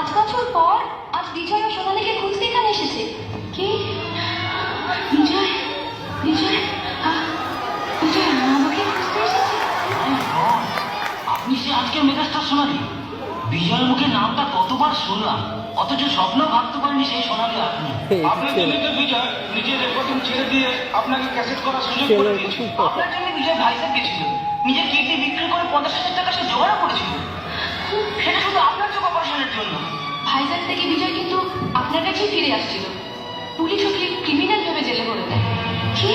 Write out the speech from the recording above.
5 বছর পর আজ বিজয় ও সোনালীকে খুঁজতে এখানে এসেছে। কি? বিজয় বিজয় বিজয় আমাকে খুঁজতে এসেছে? আপনি সে আজকের মেগাস্টার সোনালী। বিজয়ের মুখে নামটা কতবার শুনলাম, অথচ স্বপ্ন ভাবতে পারিনি সেই সোনালী আপনি। আপনার জন্য তো বিজয় নিজের রেকর্ডিং ছেড়ে দিয়ে আপনাকে ক্যাসেট করার সুযোগ করে দিয়েছিল। আপনার জন্য বিজয় ভাইজাগ গেছিল, নিজের কিডনি বিক্রি করে 50,000 টাকা সে জোগাড় করেছিল, সেটা শুধু আপনার চোখ অপারেশনের জন্য। ভাইজাগ থেকে বিজয় কিন্তু আপনার কাছেই ফিরে আসছিল। পুলিশ ওকে ক্রিমিনাল ভেবে জেলে ভরে দেয়। কি?